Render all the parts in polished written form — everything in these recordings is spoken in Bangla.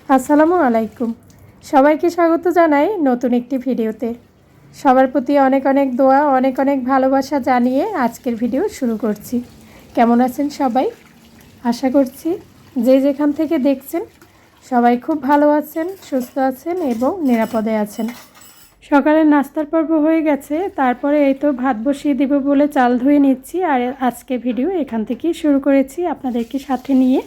আসসালামু আলাইকুম। সবাইকে স্বাগত জানাই নতুন একটি ভিডিওতে। সবার প্রতি অনেক অনেক দোয়া, অনেক অনেক ভালোবাসা জানিয়ে আজকের ভিডিও শুরু করছি। কেমন আছেন সবাই? আশা করছি যে যেখান থেকে দেখছেন সবাই খুব ভালো আছেন, সুস্থ আছেন এবং নিরাপদে আছেন। সকালের নাস্তার পর্ব হয়ে গেছে, তারপরে এই তো ভাত বসিয়ে দেব বলে চাল ধুয়ে নিচ্ছি। আর আজকে ভিডিও এখান থেকেই শুরু করেছি আপনাদেরকে সাথে নিয়ে।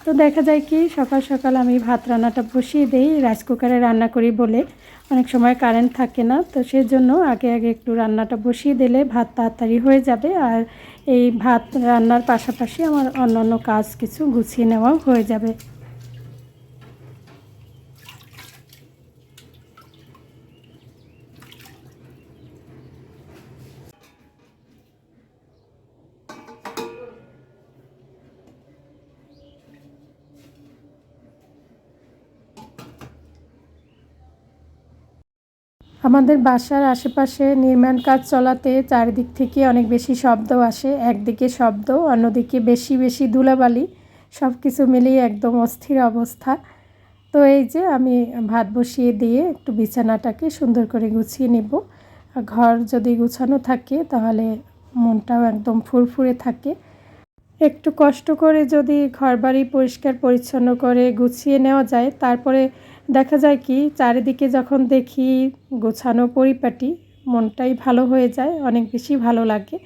তো দেখা যায় কি সকাল সকাল আমি ভাত রান্নাটা বসিয়ে দেই, রাইস কুকারে রান্না করি বলে অনেক সময় কারেন্ট থাকে না। তো সেজন্য আগে আগে একটু রান্নাটা বসিয়ে দিলে ভাত তাড়াতাড়ি হয়ে যাবে, আর এই ভাত রান্নার পাশাপাশি আমার অন্যান্য কাজ কিছু গুছিয়ে নেওয়াও হয়ে যাবে। আমাদের বাসার আশেপাশে নির্মাণ কাজ চলাতে চারিদিক থেকে অনেক বেশি শব্দ আসে। একদিকে শব্দ, অন্যদিকে বেশি বেশি ধুলাবালি, সব কিছু মিলিয়ে একদম অস্থির অবস্থা। তো এই যে আমি ভাত বসিয়ে দিয়ে একটু বিছানাটাকে সুন্দর করে গুছিয়ে নেব। ঘর যদি গুছানো থাকে তাহলে মনটাও একদম ফুরফুরে থাকে। একটু কষ্ট করে যদি ঘরবাড়ি পরিষ্কার পরিচ্ছন্ন করে গুছিয়ে নেওয়া যায়, তারপরে দেখা যায় কি চারিদিকে যখন দেখি গোছানো পরিপাটি, মনটাই ভালো হয়ে যায়, অনেক বেশি ভালো লাগে।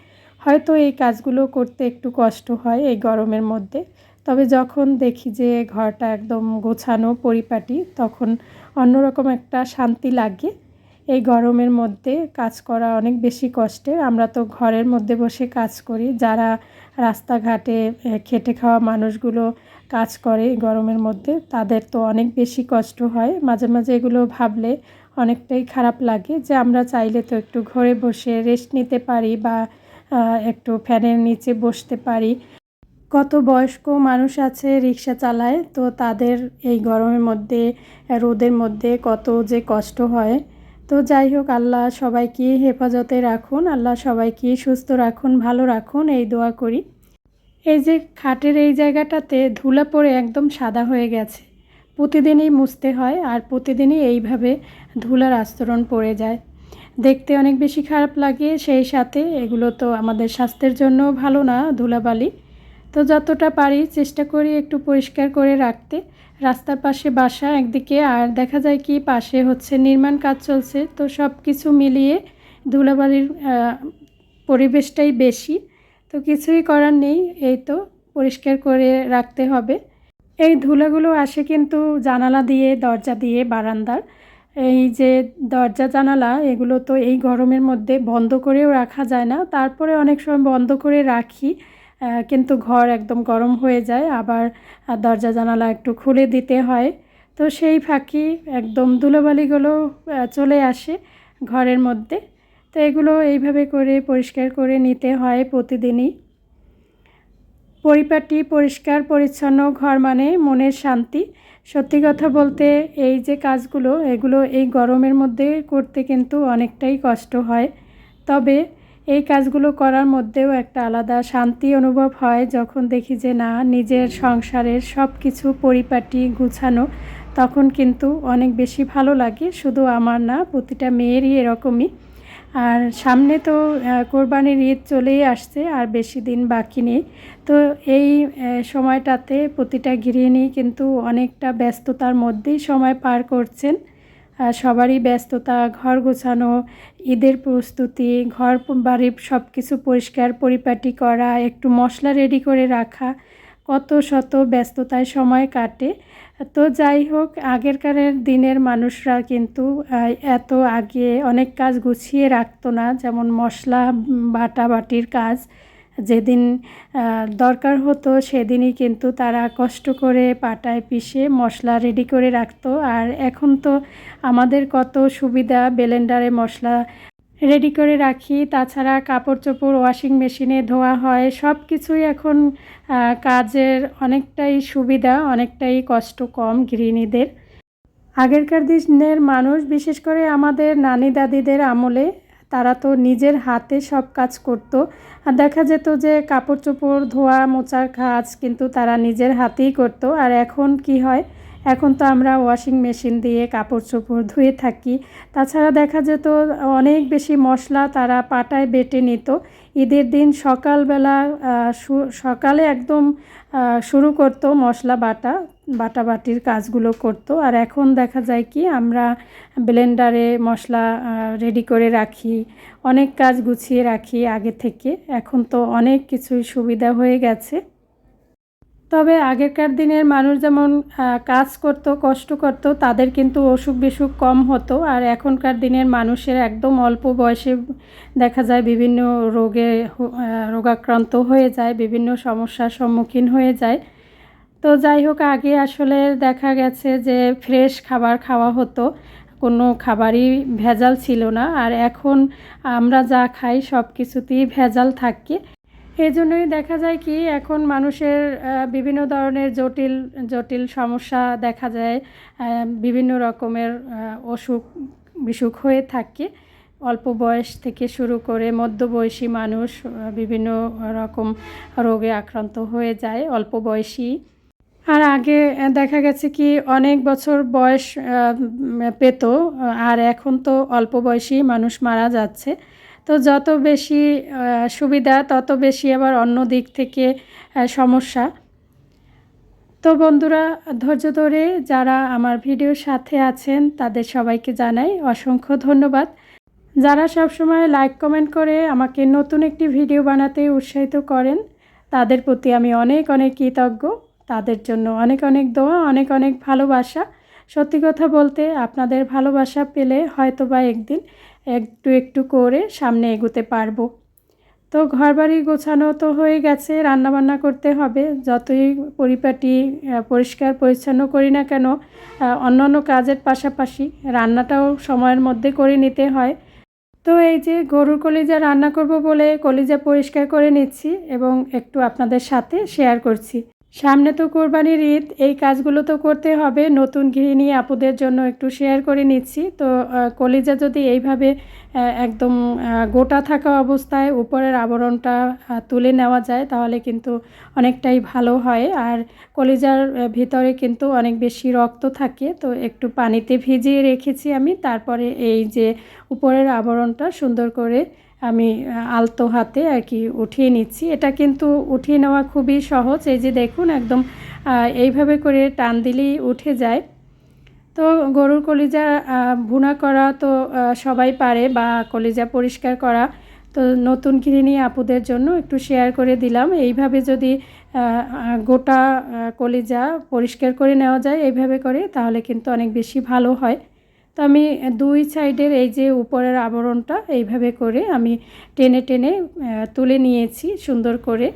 হয়তো এই কাজগুলো করতে একটু কষ্ট হয় এই গরমের মধ্যে, তবে যখন দেখি যে ঘরটা একদম গোছানো পরিপাটি তখন অন্যরকম একটা শান্তি লাগে। এই গরমের মধ্যে কাজ করা অনেক বেশি কষ্টের। আমরা তো ঘরের মধ্যে বসে কাজ করি, যারা রাস্তাঘাটে খেটে খাওয়া মানুষগুলো কাজ করে গরমের মধ্যে তাদের তো অনেক বেশি কষ্ট হয়। মাঝে মাঝে এগুলো ভাবলে অনেকটাই খারাপ লাগে যে আমরা চাইলে তো একটু ঘরে বসে রেস্ট নিতে পারি বা একটু ফ্যানের নিচে বসতে পারি। কত বয়স্ক মানুষ আছে রিক্সা চালায়, তো তাদের এই গরমের মধ্যে রোদের মধ্যে কত যে কষ্ট হয়। তো যাই হোক, আল্লাহ সবাইকে হেফাজতে রাখুন, আল্লাহ সবাইকে সুস্থ রাখুন, ভালো রাখুন, এই দোয়া করি। এই যে খাটের এই জায়গাটাতে ধুলা পড়ে একদম সাদা হয়ে গেছে, প্রতিদিনই মুছতে হয় আর প্রতিদিনই এইভাবে ধুলার আস্তরণ পড়ে যায়, দেখতে অনেক বেশি খারাপ লাগে। সেই সাথে এগুলো তো আমাদের স্বাস্থ্যের জন্য ভালো না ধুলাবালি। তো যতটা পারি চেষ্টা করি একটু পরিষ্কার করে রাখতে। রাস্তার পাশে বাসা একদিকে, আর দেখা যায় কি পাশে হচ্ছে নির্মাণ কাজ চলছে, তো সব কিছু মিলিয়ে ধুলাবালির পরিবেশটাই বেশি। তো কিছুই করার নেই, এই তো পরিষ্কার করে রাখতে হবে। এই ধুলাগুলো আসে কিন্তু জানালা দিয়ে, দরজা দিয়ে, বারান্দার এই যে দরজা জানালা, এগুলো তো এই গরমের মধ্যে বন্ধ করেও রাখা যায় না। তারপরে অনেক সময় বন্ধ করে রাখি, কিন্তু ঘর একদম গরম হয়ে যায়, আবার দরজা জানালা একটু খুলে দিতে হয়। তো সেই ফাঁকি একদম ধুলোবালিগুলো চলে আসে ঘরের মধ্যে। তো এগুলো এইভাবে করে পরিষ্কার করে নিতে হয় প্রতিদিনই। পরিপাটি পরিষ্কার পরিচ্ছন্ন ঘর মানে মনের শান্তি। সত্যি কথা বলতে এই যে কাজগুলো, এগুলো এই গরমের মধ্যে করতে কিন্তু অনেকটাই কষ্ট হয়, তবে এই কাজগুলো করার মধ্যেও একটা আলাদা শান্তি অনুভব হয় যখন দেখি যে না, নিজের সংসারের সব কিছু পরিপাটি গুছানো, তখন কিন্তু অনেক বেশি ভালো লাগে। শুধু আমার না, প্রতিটা মেয়েরই এরকমই। আর সামনে তো কোরবানির ঈদ চলেই আসছে, আর বেশি দিন বাকি নেই। তো এই সময়টাতে প্রতিটা গৃহিণী কিন্তু অনেকটা ব্যস্ততার মধ্যেই সময় পার করছেন। সবারই ব্যস্ততা, ঘর গোছানো, ঈদের প্রস্তুতি, ঘর বাড়ি সব কিছু পরিষ্কার পরিপাটি করা, একটু মশলা রেডি করে রাখা, কত শত ব্যস্ততায় সময় কাটে। তো যাই হোক, আগেরকারের দিনের মানুষরা কিন্তু এত আগে অনেক কাজ গুছিয়ে রাখতো না, যেমন মশলা বাটাবাটির কাজ। যেদিন দরকার হতো সেদিনই কিন্তু তারা কষ্ট করে পাটায় পিষে মশলা রেডি করে রাখতো। আর এখন তো আমাদের কত সুবিধা, ব্লেন্ডারে মশলা রেডি করে রাখি, তাছাড়া কাপড় চোপড় ওয়াশিং মেশিনে ধোয়া হয়, সব কিছুই এখন কাজের অনেকটাই সুবিধা, অনেকটাই কষ্ট কম গৃহিণীদের। আগেরকার দিনের মানুষ, বিশেষ করে আমাদের নানি দাদিদের আমলে, তারা তো নিজের হাতে সব কাজ করতো। আর দেখা যেত যে কাপড় চোপড় ধোয়া মোছার কাজ কিন্তু তারা নিজের হাতেই করতো। আর এখন কি হয়, এখন তো আমরা ওয়াশিং মেশিন দিয়ে কাপড় চোপড় ধুয়ে থাকি। তাছাড়া দেখা যেত অনেক বেশি মশলা তারা পাটায় বেটে নিত। ঈদের দিন সকালবেলা সকালে একদম শুরু করতো মশলা বাটাবাটির কাজগুলো করতো। আর এখন দেখা যায় কি আমরা ব্লেন্ডারে মশলা রেডি করে রাখি, অনেক কাজ গুছিয়ে রাখি আগে থেকে। এখন তো অনেক কিছুই সুবিধা হয়ে গেছে। তবে আগেকার দিনের মানুষ যেমন কাজ করতো, কষ্ট করতো, তাদের কিন্তু অসুখ বিসুখ কম হতো। আর এখনকার দিনের মানুষের একদম অল্প বয়সে দেখা যায় বিভিন্ন রোগাক্রান্ত হয়ে যায়, বিভিন্ন সমস্যার সম্মুখীন হয়ে যায়। তো যাই হোক, আগে আসলে দেখা গেছে যে ফ্রেশ খাবার খাওয়া হতো, কোনো খাবারই ভেজাল ছিল না। আর এখন আমরা যা খাই সব কিছুতেই ভেজাল থাকে। এই জন্যই দেখা যায় কি এখন মানুষের বিভিন্ন ধরনের জটিল জটিল সমস্যা দেখা যায়, বিভিন্ন রকমের অসুখ বিসুখ হয়ে থাকে। অল্প বয়স থেকে শুরু করে মধ্যবয়সী মানুষ বিভিন্ন রকম রোগে আক্রান্ত হয়ে যায় অল্প বয়সী। আর আগে দেখা গেছে কি অনেক বছর বয়স পেত, আর এখন তো অল্প বয়সী মানুষ মারা যাচ্ছে। তো যত বেশি সুবিধা তত বেশি আবার অন্য দিক থেকে সমস্যা। তো বন্ধুরা, ধৈর্য ধরে যারা আমার ভিডিওর সাথে আছেন তাদের সবাইকে জানাই অসংখ্য ধন্যবাদ। যারা সবসময় লাইক কমেন্ট করে আমাকে নতুন একটি ভিডিও বানাতে উৎসাহিত করেন, তাদের প্রতি আমি অনেক অনেক কৃতজ্ঞ। তাদের জন্য অনেক অনেক দোয়া, অনেক অনেক ভালোবাসা। সত্যি কথা বলতে আপনাদের ভালোবাসা পেলে হয়তোবা একদিন একটু একটু করে সামনে এগোতে পারবো। তো ঘরবাড়ি গোছানো তো হয়ে গেছে, রান্নাবান্না করতে হবে। যতই পরিপাটি পরিষ্কার পরিচ্ছন্ন করি না কেন, অন্যান্য কাজের পাশাপাশি রান্নাটাও সময়ের মধ্যে করে নিতে হয়। তো এই যে গরুর কলিজা রান্না করব বলে কলিজা পরিষ্কার করে নিচ্ছি এবং একটু আপনাদের সাথে শেয়ার করছি। সামনে তো কোরবানির ঈদ, এই কাজগুলো তো করতে হবে। নতুন গৃহিণী আপুদের জন্য একটু শেয়ার করে নিচ্ছি। তো কলিজা যদি এইভাবে একদম গোটা থাকা অবস্থায় উপরের আবরণটা তুলে নেওয়া যায় তাহলে কিন্তু অনেকটাই ভালো হয়। আর কলিজার ভিতরে কিন্তু অনেক বেশি রক্ত থাকে, তো একটু পানিতে ভিজিয়ে রেখেছি আমি। তারপরে এই যে উপরের আবরণটা সুন্দর করে আমি আলতো হাতে আর কি উঠিয়ে নিচ্ছি। এটা কিন্তু উঠিয়ে নেওয়া খুবই সহজ। এই যে দেখুন, একদম এইভাবে করে টান দিলেই উঠে যায়। তো গরুর কলিজা ভুনা করা তো সবাই পারে, বা কলিজা পরিষ্কার করা। তো নতুন গৃহিণী আপুদের জন্য একটু শেয়ার করে দিলাম। এইভাবে যদি গোটা কলিজা পরিষ্কার করে নেওয়া যায় এইভাবে করে, তাহলে কিন্তু অনেক বেশি ভালো হয়। তো আমি দুই সাইডের এই যে উপরের আবরণটা এইভাবে করে আমি টেনে টেনে তুলে নিয়েছি সুন্দর করে।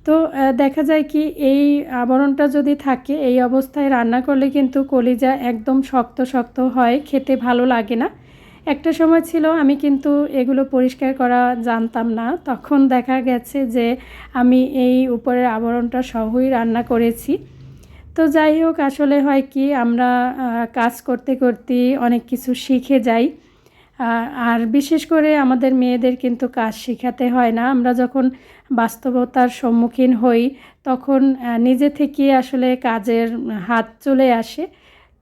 তো দেখা যায় কি এই আবরণটা যদি থাকে, এই অবস্থায় রান্না করলে কিন্তু কলিজা একদম শক্ত শক্ত হয়, খেতে ভালো লাগে না। একটা সময় ছিল আমি কিন্তু এগুলো পরিষ্কার করা জানতাম না, তখন দেখা গেছে যে আমি এই উপরের আবরণটা সহই রান্না করেছি। তো যাই হোক, আসলে হয় কি আমরা কাজ করতে করতে অনেক কিছু শিখে যাই। আর বিশেষ করে আমাদের মেয়েদের কিন্তু কাজ শেখাতে হয় না। আমরা যখন বাস্তবতার সম্মুখীন হই তখন নিজে থেকে আসলে কাজের হাত চলে আসে।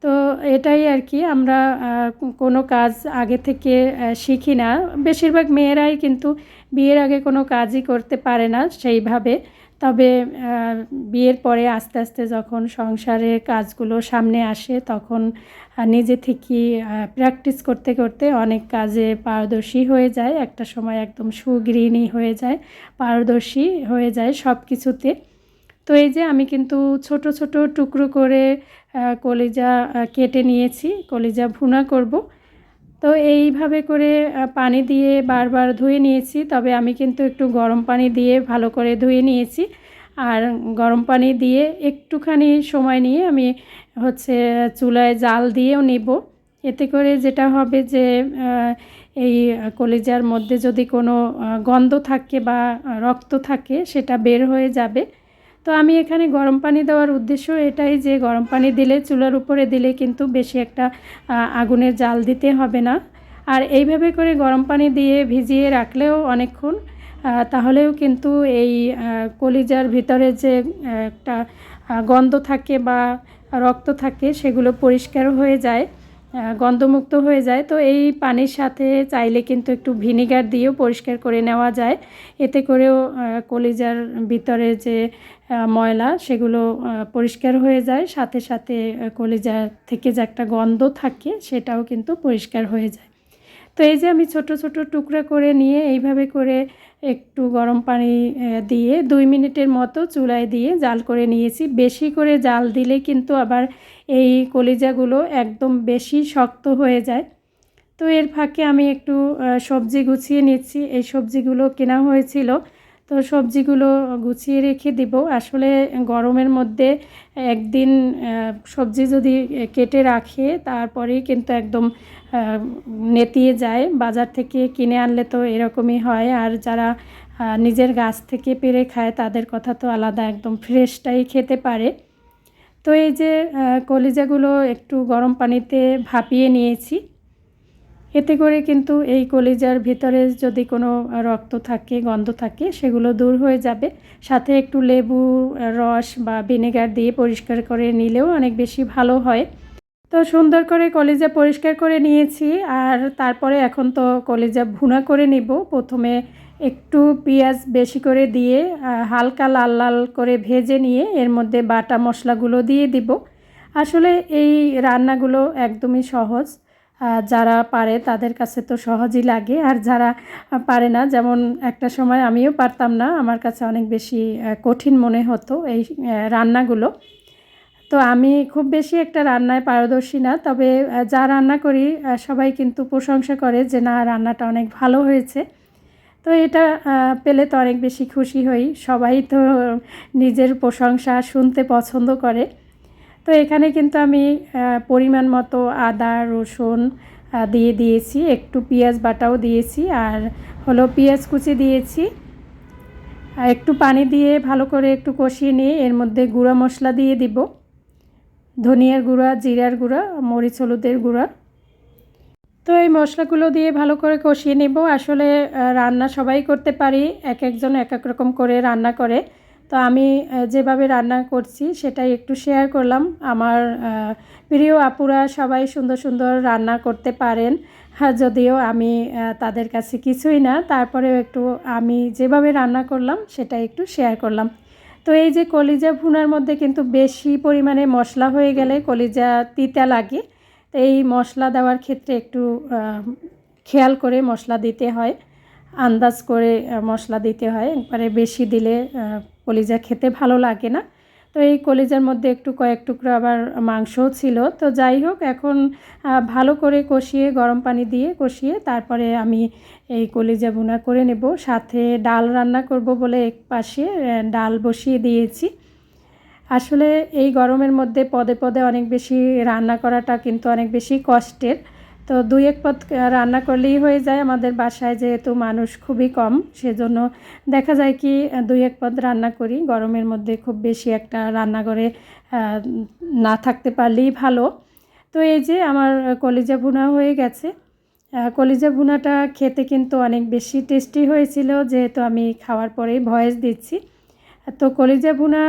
তো এটাই আর কি, আমরা কোনো কাজ আগে থেকে শিখি না। বেশিরভাগ মেয়েরাই কিন্তু বিয়ের আগে কোনো কাজই করতে পারে না সেইভাবে। তবে বিয়ের পরে আস্তে আস্তে যখন সংসারের কাজগুলো সামনে আসে তখন নিজে থেকেই প্র্যাকটিস করতে করতে অনেক কাজে পারদর্শী হয়ে যায়। একটা সময় একদম সুগৃহিণী হয়ে যায়, পারদর্শী হয়ে যায় সব কিছুতে। তো এই যে আমি কিন্তু ছোট ছোট টুকরো করে কলিজা কেটে নিয়েছি, কলিজা ভুনা করব। তো এইভাবে করে পানি দিয়ে বারবার ধুয়ে নিয়েছি। তবে আমি কিন্তু একটু গরম পানি দিয়ে ভালো করে ধুয়ে নিয়েছি। আর গরম পানি দিয়ে একটুখানি সময় নিয়ে আমি চুলায় জাল দিয়েও নেব। এতে করে যেটা হবে যে এই কলিজার মধ্যে যদি কোনো গন্ধ থাকে বা রক্ত থাকে সেটা বের হয়ে যাবে। তো আমি এখানে গরম পানি দেওয়ার উদ্দেশ্য এটাই যে গরম পানি দিলে চুলার উপরে দিলে কিন্তু বেশি একটা আগুনের জাল দিতে হবে না। আর এইভাবে করে গরম পানি দিয়ে ভিজিয়ে রাখলেও অনেকক্ষণ তাহলেও কিন্তু এই কলিজার ভিতরে যে একটা গন্ধ থাকে বা রক্ত থাকে সেগুলো পরিষ্কার হয়ে যায়, গন্ধমুক্ত হয়ে যায়। তো এই পানির সাথে চাইলে কিন্তু একটু ভিনেগার দিয়েও পরিষ্কার করে নেওয়া যায়। এতে করেও কলিজার ভিতরে যে ময়লা সেগুলো পরিষ্কার হয়ে যায়, সাথে সাথে কলিজা থেকে যে একটা গন্ধ থাকে সেটাও কিন্তু পরিষ্কার হয়ে যায়। তো এই যে আমি ছোট ছোট টুকরা করে নিয়ে এইভাবে করে একটু গরম পানি দিয়ে 2 মিনিটের মতো চুলায় দিয়ে জাল করে নিয়েছি। বেশি করে জাল দিলে কিন্তু আবার এই কলিজাগুলো একদম বেশি শক্ত হয়ে যায়। তো এর ফাঁকে আমি একটু সবজি গুছিয়ে নিচ্ছি। এই সবজিগুলো কেনা হয়েছিল, তো সবজিগুলো গুছিয়ে রেখে দিব। আসলে গরমের মধ্যে একদিন সবজি যদি কেটে রাখে তারপরেই কিন্তু একদম নেতিয়ে যায়। বাজার থেকে কিনে আনলে তো এরকমই হয়, আর যারা নিজের গাছ থেকে পেড়ে খায় তাদের কথা তো আলাদা, একদম ফ্রেশটাই খেতে পারে। তো এই যে কলিজাগুলো একটু গরম পানিতে ভাপিয়ে নিয়েছি। এতে করে কিন্তু এই কলিজার ভিতরে যদি কোনো রক্ত থাকে, গন্ধ থাকে, সেগুলো দূর হয়ে যাবে। সাথে একটু লেবু রস বা ভিনেগার দিয়ে পরিষ্কার করে নিলেও অনেক বেশি ভালো হয়। তো সুন্দর করে কলিজা পরিষ্কার করে নিয়েছি, আর তারপরে এখন তো কলিজা ভুনা করে নিব। প্রথমে একটু পেঁয়াজ বেশি করে দিয়ে হালকা লাল লাল করে ভেজে নিয়ে এর মধ্যে বাটা মশলাগুলো দিয়ে দিব। আসলে এই রান্নাগুলো একদমই সহজ, যারা পারে তাদের কাছে তো সহজই লাগে, আর যারা পারে না, যেমন একটা সময় আমিও পারতাম না, আমার কাছে অনেক বেশি কঠিন মনে হতো এই রান্নাগুলো। তো আমি খুব বেশি একটা রান্নায় পারদর্শী না, তবে যা রান্না করি সবাই কিন্তু প্রশংসা করে যে না, রান্নাটা অনেক ভালো হয়েছে। তো এটা পেলে তো অনেক বেশি খুশি হই। সবাই তো নিজের প্রশংসা শুনতে পছন্দ করে। তো এখানে কিন্তু আমি পরিমাণ মতো আদা রসুন দিয়ে দিয়েছি, একটু পেঁয়াজ বাটাও দিয়েছি, আর হলো পেঁয়াজ কুচি দিয়েছি। একটু পানি দিয়ে ভালো করে একটু কষিয়ে নিয়ে এর মধ্যে গুঁড়া মশলা দিয়ে দিব, ধনিয়ার গুঁড়া, জিরার গুঁড়া, মরিচ হলুদের গুঁড়া। তো এই মশলাগুলো দিয়ে ভালো করে কষিয়ে নেব। আসলে রান্না সবাই করতে পারি, এক একজন এক এক রকম করে রান্না করে। তো আমি যেভাবে রান্না করছি সেটাই একটু শেয়ার করলাম। আমার প্রিয় আপুরা সবাই সুন্দর সুন্দর রান্না করতে পারেন, হ্যাঁ, যদিও আমি তাদের কাছে কিছুই না, তারপরেও একটু আমি যেভাবে রান্না করলাম সেটা একটু শেয়ার করলাম। তো এই যে কলিজা ভুনার মধ্যে কিন্তু বেশি পরিমাণে মশলা হয়ে গেলে কলিজা তিতা লাগে। তো এই মশলা দেওয়ার ক্ষেত্রে একটু খেয়াল করে মশলা দিতে হয়, আন্দাজ করে মশলা দিতে হয়। একবারে বেশি দিলে কলিজা খেতে ভালো লাগে না। তো এই কলিজার মধ্যে একটু কয়েক টুকরো আবার মাংসও ছিল। তো যাই হোক, এখন ভালো করে কষিয়ে গরম পানি দিয়ে কষিয়ে তারপরে আমি এই কলিজা ভুনা করে নেব। সাথে ডাল রান্না করব বলে এক পাশে ডাল বসিয়ে দিয়েছি। আসলে এই গরমের মধ্যে পদে পদে অনেক বেশি রান্না করাটা কিন্তু অনেক বেশি কষ্টের। তো 2-1 পদ রান্না করলেই হয়ে যায়। আমাদের বাসায় যেহেতু মানুষ খুবই কম, সেজন্য দেখা যায় কি 2-1 পদ রান্না করি। গরমের মধ্যে খুব বেশি একটা রান্নাঘরে না থাকতে পারলেই ভালো। তো এই যে আমার কলিজা ভুনা হয়ে গেছে। কলিজা ভুনাটা খেতে কিন্তু অনেক বেশি টেস্টি হয়েছিল, যেহেতু আমি খাওয়ার পরেই ভয়েস দিচ্ছি। তো কলিজা ভুনা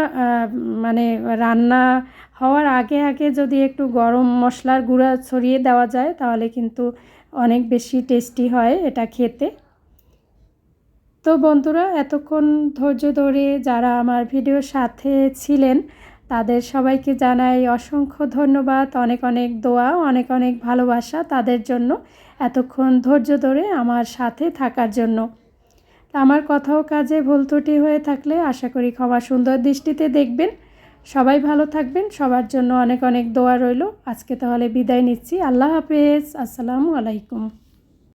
মানে রান্না হওয়ার আগে আগে যদি একটু গরম মশলার গুঁড়া ছড়িয়ে দেওয়া যায় তাহলে কিন্তু অনেক বেশি টেস্টি হয় এটা খেতে। তো বন্ধুরা, এতক্ষণ ধৈর্য ধরে যারা আমার ভিডিওর সাথে ছিলেন তাদের সবাইকে জানাই অসংখ্য ধন্যবাদ, অনেক অনেক দোয়া, অনেক অনেক ভালোবাসা তাদের জন্য, এতক্ষণ ধৈর্য ধরে আমার সাথে থাকার জন্য। আমার কথাও কাজে ভুল ত্রুটি হয়ে থাকলে আশা করি ক্ষমা সুন্দর দৃষ্টিতে দেখবেন। সবাই ভালো থাকবেন, সবার জন্য অনেক অনেক দোয়া রইল। আজকে তাহলে বিদায় নিচ্ছি। আল্লাহ হাফেজ, আসসালামু আলাইকুম।